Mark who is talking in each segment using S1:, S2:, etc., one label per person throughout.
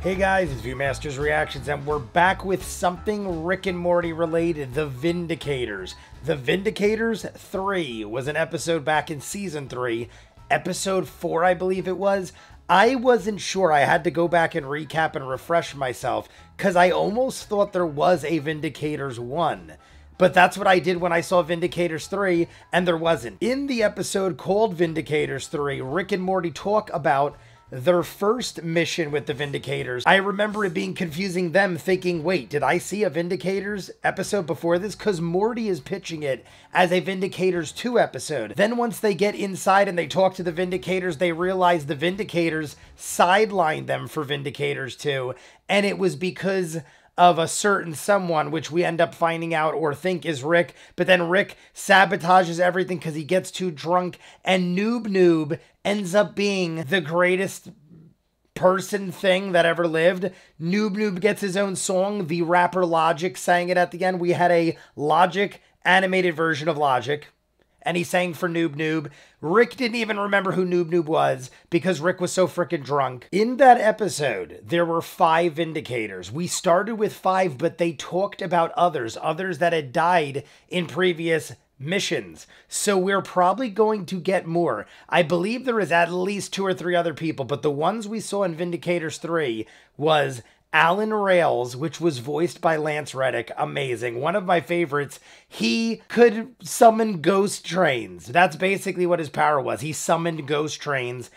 S1: Hey guys, it's ViewMasters Reactions, and we're back with something Rick and Morty related, The Vindicators. The Vindicators 3 was an episode back in Season 3. Episode 4, I believe it was. I wasn't sure. I had to go back and recap and refresh myself, because I almost thought there was a Vindicators 1. But that's what I did when I saw Vindicators 3, and there wasn't. In the episode called Vindicators 3, Rick and Morty talk about their first mission with the Vindicators. I remember it being confusing, them thinking, wait, did I see a Vindicators episode before this? Because Morty is pitching it as a Vindicators 2 episode. Then once they get inside and they talk to the Vindicators, they realize the Vindicators sidelined them for Vindicators 2, and it was because of a certain someone, which we end up finding out or think is Rick, but then Rick sabotages everything because he gets too drunk, and Noob ends up being the greatest person thing that ever lived. Noob gets his own song. The rapper Logic sang it at the end. We had a Logic animated version of Logic, and he sang for Noob. Rick didn't even remember who Noob was because Rick was so freaking drunk. In that episode, there were 5 Vindicators. We started with 5, but they talked about others that had died in previous missions. So we're probably going to get more. I believe there is at least 2 or 3 other people, but the ones we saw in Vindicators 3 was Alan Rails, which was voiced by Lance Reddick. Amazing. One of my favorites. He could summon ghost trains. That's basically what his power was. He summoned ghost trains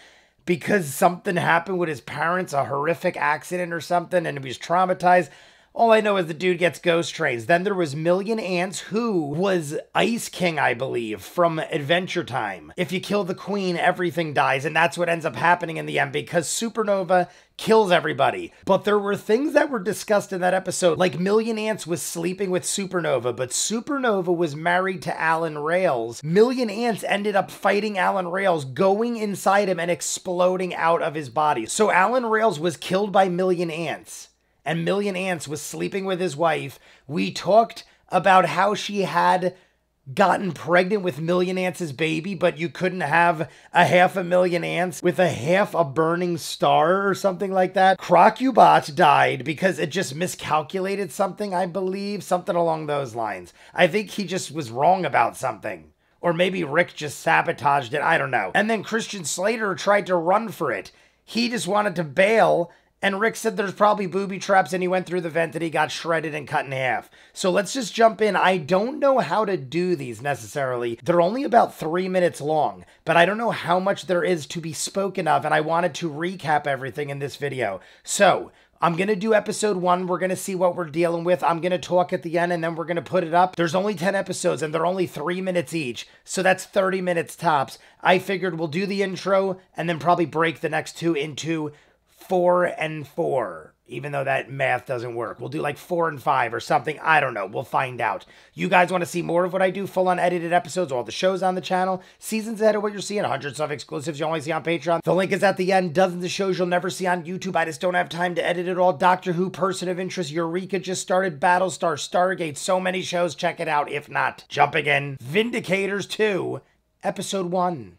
S1: because something happened with his parents, a horrific accident or something, and he was traumatized. All I know is the dude gets ghost trains. Then there was Million Ants, who was Ice King, I believe, from Adventure Time. If you kill the queen, everything dies, and that's what ends up happening in the end because Supernova kills everybody. But there were things that were discussed in that episode, like Million Ants was sleeping with Supernova, but Supernova was married to Alan Rails. Million Ants ended up fighting Alan Rails, going inside him and exploding out of his body. So Alan Rails was killed by Million Ants, and Million Ants was sleeping with his wife. We talked about how she had gotten pregnant with Million Ants' baby, but you couldn't have a half a million ants with a half a burning star or something like that. Crocubot died because it just miscalculated something, I believe. Something along those lines. I think he just was wrong about something. Or maybe Rick just sabotaged it. I don't know. And then Christian Slater tried to run for it. He just wanted to bail, and Rick said there's probably booby traps, and he went through the vent and he got shredded and cut in half. So let's just jump in. I don't know how to do these necessarily. They're only about 3 minutes long, but I don't know how much there is to be spoken of, and I wanted to recap everything in this video. So I'm going to do episode 1. We're going to see what we're dealing with. I'm going to talk at the end, and then we're going to put it up. There's only 10 episodes, and they're only 3 minutes each, so that's 30 minutes tops. I figured we'll do the intro, and then probably break the next 2 into 4 and 4, even though that math doesn't work. We'll do like 4 and 5 or something. I don't know. We'll find out. You guys want to see more of what I do? Full unedited episodes, all the shows on the channel, seasons ahead of what you're seeing, hundreds of exclusives you only see on Patreon. The link is at the end. Dozens of shows you'll never see on YouTube. I just don't have time to edit it all. Doctor Who, Person of Interest, Eureka just started, Battlestar, Stargate, so many shows. Check it out. If not, jumping in. Vindicators 2, Episode 1.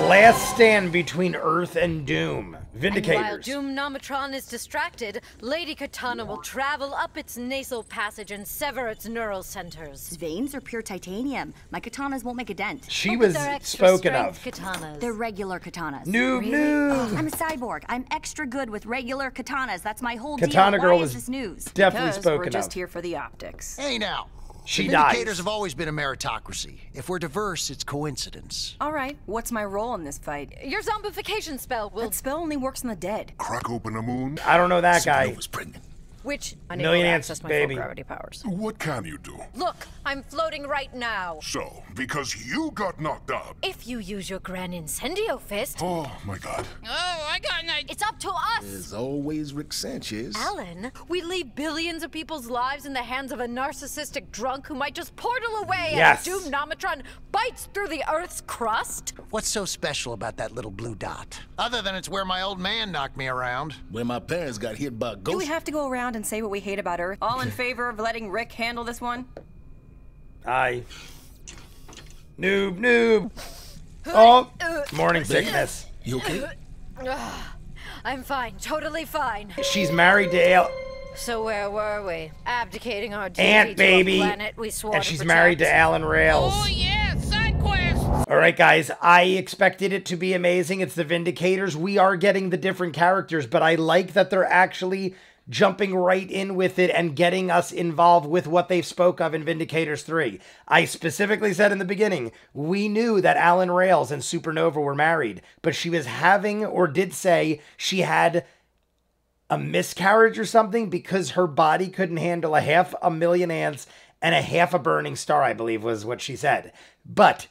S1: Last stand between Earth and Doom. Vindicators.
S2: And while Doom-Nomatron is distracted, Lady Katana will travel up its nasal passage and sever its neural centers.
S3: His veins are pure titanium. My katanas won't make a dent.
S1: She was spoken of.
S2: Katanas.
S3: They're regular katanas.
S1: Noob.
S3: Oh, I'm a cyborg. I'm extra good with regular katanas. That's my whole
S1: Katana
S3: deal.
S1: Girl
S3: Why
S1: was
S3: is this news?
S1: definitely
S4: Because
S1: spoken
S4: we're just
S1: of.
S4: here for the optics.
S5: Hey now.
S1: She
S5: the
S1: dies.
S5: Vindicators have always been a meritocracy. If we're diverse, it's coincidence.
S4: All right, what's my role in this fight?
S2: Your zombification spell will...
S4: That spell only works on the dead.
S6: Crack open a moon.
S1: I don't know that guy.
S6: Supernova's pregnant.
S2: Which
S1: Million Ants,
S2: access my
S1: baby.
S2: full gravity powers.
S6: What can you do?
S2: Look, I'm floating right now.
S6: So, because you got knocked out.
S2: If you use your Gran Incendio fist...
S6: Oh my god.
S2: Oh, I got an idea. It's up to us.
S7: As always, Rick Sanchez.
S2: Alan, we leave billions of people's lives in the hands of a narcissistic drunk who might just portal away
S1: Yes.
S2: as Doom-Nomatron bites through the Earth's crust.
S5: What's so special about that little blue dot? Other than it's where my old man knocked me around.
S7: When my parents got hit by a
S4: Do
S7: ghost.
S4: we have to go around and say what we hate about Earth? All in favor of letting Rick handle this one?
S1: Aye. Noob. Oh, morning sickness.
S7: You okay?
S2: I'm fine, totally fine.
S1: She's married to
S2: So where were we? Abdicating our duty
S1: Aunt Baby,
S2: to a planet we swore
S1: and
S2: to
S1: she's
S2: protect.
S1: married to Alan Rails.
S8: Oh yeah, side quest.
S1: All right, guys, I expected it to be amazing. It's the Vindicators. We are getting the different characters, but I like that they're actually jumping right in with it and getting us involved with what they spoke of in Vindicators 3. I specifically said in the beginning, we knew that Alan Rails and Supernova were married, but she was having, or did say, she had a miscarriage or something because her body couldn't handle 500,000 ants and a burning star, I believe was what she said. But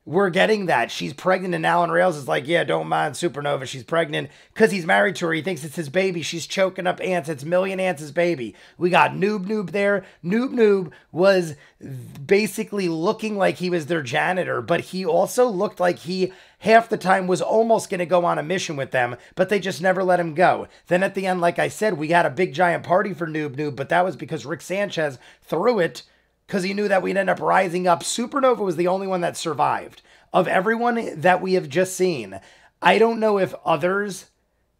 S1: we're getting that. She's pregnant, and Alan Rails is like, yeah, don't mind Supernova. She's pregnant because he's married to her. He thinks it's his baby. She's choking up ants. It's Million Ants' baby. We got Noob there. Noob was basically looking like he was their janitor, but he also looked like he half the time was almost going to go on a mission with them, but they just never let him go. Then at the end, like I said, we had a big giant party for Noob, but that was because Rick Sanchez threw it because he knew that we'd end up rising up. Supernova was the only one that survived. Of everyone that we have just seen, I don't know if others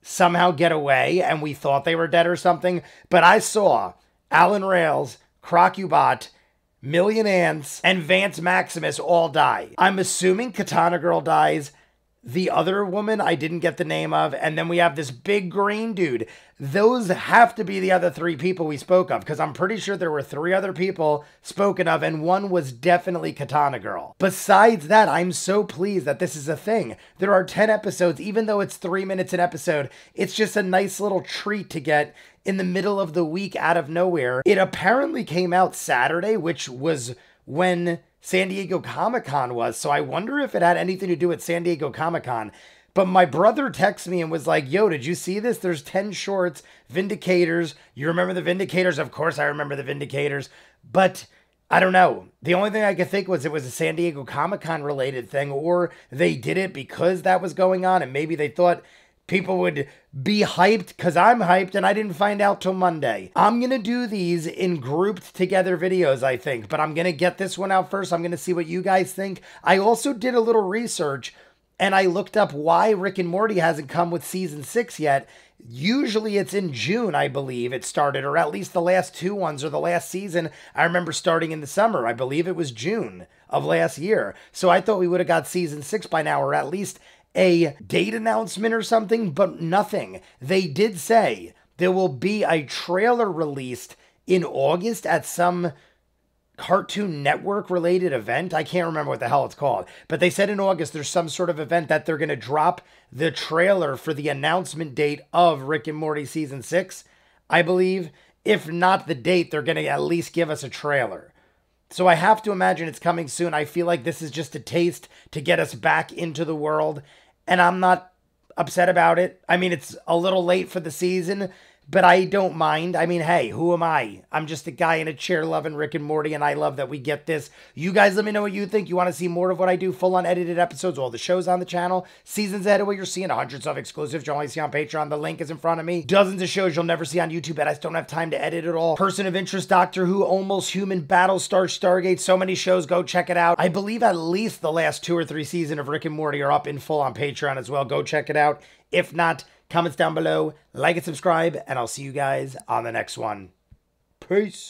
S1: somehow get away and we thought they were dead or something, but I saw Alan Rails, Crocubot, Million Ants, and Vance Maximus all die. I'm assuming Katana Girl dies. The other woman I didn't get the name of, and then we have this big green dude. Those have to be the other 3 people we spoke of, because I'm pretty sure there were 3 other people spoken of, and one was definitely Katana Girl. Besides that, I'm so pleased that this is a thing. There are 10 episodes, even though it's 3 minutes an episode. It's just a nice little treat to get in the middle of the week out of nowhere. It apparently came out Saturday, which was when San Diego Comic-Con was, so I wonder if it had anything to do with San Diego Comic-Con. But my brother texted me and was like, yo, did you see this? There's 10 shorts, Vindicators. You remember the Vindicators? Of course I remember the Vindicators. But I don't know. The only thing I could think was it was a San Diego Comic-Con related thing, or they did it because that was going on, and maybe they thought people would be hyped because I'm hyped and I didn't find out till Monday. I'm going to do these in grouped together videos, I think, but I'm going to get this one out first. I'm going to see what you guys think. I also did a little research and I looked up why Rick and Morty hasn't come with season 6 yet. Usually it's in June, I believe it started, or at least the last 2 ones, or the last season I remember starting in the summer. I believe it was June of last year. So I thought we would have got season 6 by now, or at least a date announcement or something, but nothing. They did say there will be a trailer released in August at some Cartoon Network related event. I can't remember what the hell it's called, but they said in August there's some sort of event that they're going to drop the trailer for the announcement date of Rick and Morty season 6, I believe. If not the date, they're going to at least give us a trailer. So I have to imagine it's coming soon. I feel like this is just a taste to get us back into the world, and I'm not upset about it. I mean, it's a little late for the season, but I don't mind. I mean, hey, who am I? I'm just a guy in a chair loving Rick and Morty, and I love that we get this. You guys let me know what you think. You want to see more of what I do, full unedited episodes, all the shows on the channel, seasons ahead of what you're seeing, hundreds of exclusives you'll only see on Patreon. The link is in front of me. Dozens of shows you'll never see on YouTube, and I just don't have time to edit it all. Person of Interest, Doctor Who, Almost Human, Battlestar, Stargate, so many shows. Go check it out. I believe at least the last 2 or 3 seasons of Rick and Morty are up in full on Patreon as well. Go check it out. If not, comments down below, like and subscribe, and I'll see you guys on the next one. Peace.